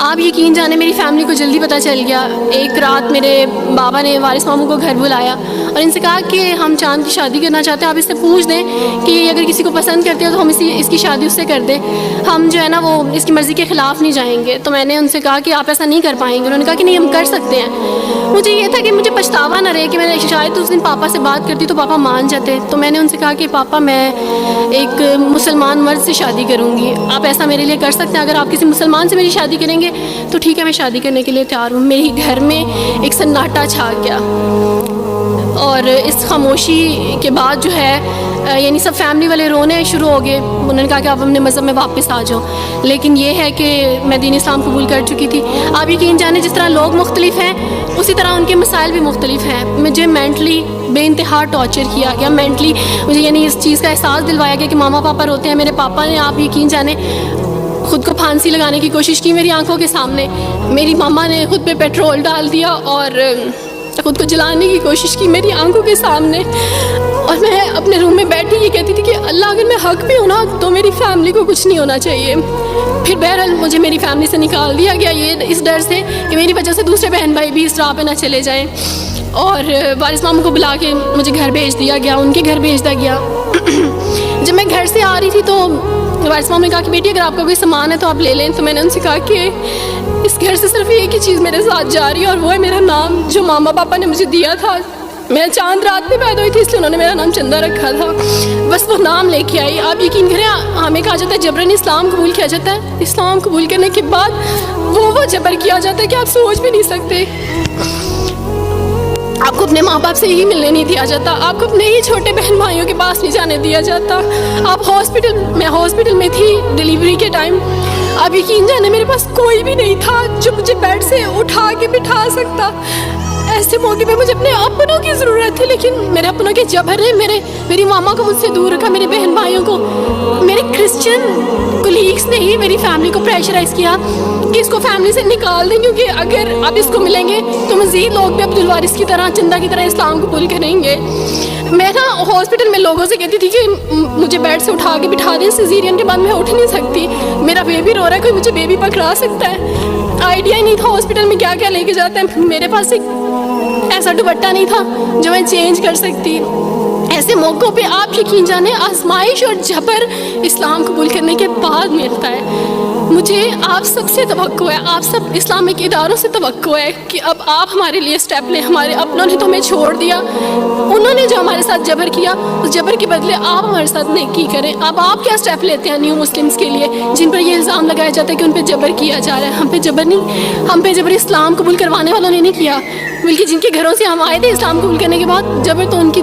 آپ یقین جانے میری فیملی کو جلدی پتہ چل گیا. ایک رات میرے بابا نے وارث ماموں کو گھر بلایا اور ان سے کہا کہ ہم چاند کی شادی کرنا چاہتے ہیں, آپ اس سے پوچھ دیں کہ اگر کسی کو پسند کرتے ہو تو ہم اس کی شادی اس سے کر دیں, ہم جو ہے نا وہ اس کی مرضی کے خلاف نہیں جائیں گے. تو میں نے ان سے کہا کہ آپ ایسا نہیں کر پائیں گے. انہوں نے کہا کہ نہیں ہم کر سکتے ہیں. مجھے یہ تھا کہ مجھے پچھتاوا نہ رہے کہ میں نے شاید اس دن پاپا سے بات کرتی تو پاپا مان جاتے. تو میں نے ان سے کہا کہ پاپا میں ایک مسلمان مرد سے شادی کروں گی, آپ ایسا میرے لیے کر سکتے ہیں؟ اگر آپ کسی مسلمان سے میری شادی کریں گے تو ٹھیک ہے, میں شادی کرنے کے لیے تیار ہوں. میری گھر میں ایک سناٹا چھا گیا اور اس خاموشی کے بعد جو ہے یعنی سب فیملی والے رونے شروع ہو گئے. انہوں نے کہا کہ آپ اپنے مذہب میں واپس آ جاؤ. لیکن یہ ہے کہ میں دین اسلام قبول کر چکی تھی. آپ یقین جانیں جس طرح لوگ مختلف ہیں اسی طرح ان کے مسائل بھی مختلف ہیں. مجھے مینٹلی بے انتہا ٹارچر کیا گیا. مینٹلی مجھے یعنی اس چیز کا احساس دلوایا گیا کہ ماما پاپا روتے ہیں. میرے پاپا نے آپ یقین جانیں خود کو پھانسی لگانے کی کوشش کی میری آنکھوں کے سامنے. میری ماما نے خود پہ پیٹرول ڈال دیا اور خود کو جلانے کی کوشش کی میری آنکھوں کے سامنے. اور میں اپنے روم میں بیٹھی یہ کہتی تھی کہ اللہ اگر میں حق بھی ہوں نا تو میری فیملی کو کچھ نہیں ہونا چاہیے. پھر بہرحال مجھے میری فیملی سے نکال دیا گیا یہ اس ڈر سے کہ میری وجہ سے دوسرے بہن بھائی بھی اس راہ پہ نہ چلے جائیں. اور وارث ماموں کو بلا کے مجھے گھر بھیج دیا گیا, ان کے گھر بھیج دیا گیا. جب میں گھر سے آ رہی تھی تو وارث ماموں نے کہا کہ بیٹی اگر آپ کا کوئی سامان ہے تو آپ لے لیں. تو میں نے ان سے کہا کہ اس گھر سے صرف ایک ہی چیز میرے ساتھ جا رہی ہے اور وہ ہے میرا نام جو ماما پاپا نے مجھے دیا تھا. میں چاند رات میں پیدا ہوئی تھی اس لیے انہوں نے میرا نام چندہ رکھا تھا. بس وہ نام لے کے آئی. آپ یقین کریں ہمیں کہا جاتا ہے جبراً اسلام قبول کیا جاتا ہے. اسلام قبول کرنے کے بعد وہ جبر کیا جاتا ہے کہ آپ سوچ بھی نہیں سکتے. آپ کو اپنے ماں باپ سے ہی ملنے نہیں دیا جاتا, آپ کو اپنے ہی چھوٹے بہن بھائیوں کے پاس نہیں جانے دیا جاتا. آپ میں ہاسپٹل میں تھی ڈیلیوری کے ٹائم. آپ یقین جانے میرے پاس کوئی بھی نہیں تھا جو مجھے بیڈ سے اٹھا کے بٹھا سکتا. ایسے موقع پہ مجھے اپنے اپنوں کی ضرورت تھی, لیکن میرے اپنوں کے جبر نے میری ماما کو مجھ سے دور رکھا, میرے بہن بھائیوں کو. میرے کرسچن کولیگس نے ہی میری فیملی کو پریشرائز کیا کہ اس کو فیملی سے نکال دیں کیونکہ اگر آپ اس کو ملیں گے تو مزید لوگ بھی عبدالوارث کی طرح چندہ کی طرح اسلام قبول کریں گے. میں نا ہاسپٹل میں لوگوں سے کہتی تھی کہ مجھے بیڈ سے اٹھا کے بٹھا دیں, سیزیرین کے بعد میں اٹھ نہیں سکتی, میرا بیبی رو رہا ہے, کوئی مجھے بیبی پکڑا سکتا ہے. آئیڈیا ہی نہیں تھا ہاسپٹل میں کیا کیا لے کے جاتے ہیں. میرے پاس ایک ایسا دوپٹہ نہیں تھا جو میں چینج کر سکتی. ایسے موقعوں پہ آپ یقین جانیں آزمائش اور جبر اسلام قبول کرنے کے بعد ملتا ہے. مجھے آپ سب سے توقع ہے, آپ سب اسلامک اداروں سے توقع ہے کہ اب آپ ہمارے لیے سٹیپ لیں. ہمارے اپنوں نے تو ہمیں چھوڑ دیا, انہوں نے جو ہمارے ساتھ جبر کیا اس جبر کے بدلے آپ ہمارے ساتھ نیکی کریں. اب آپ کیا سٹیپ لیتے ہیں نیو مسلمس کے لیے جن پر یہ الزام لگایا جاتا ہے کہ ان پہ جبر کیا جا رہا ہے؟ ہم پہ جبر نہیں, ہم پہ جبر اسلام قبول کروانے والوں نے نہیں کیا, بلکہ جن کے گھروں سے ہم آئے تھے اسلام قبول کرنے کے بعد جبر تو ان کی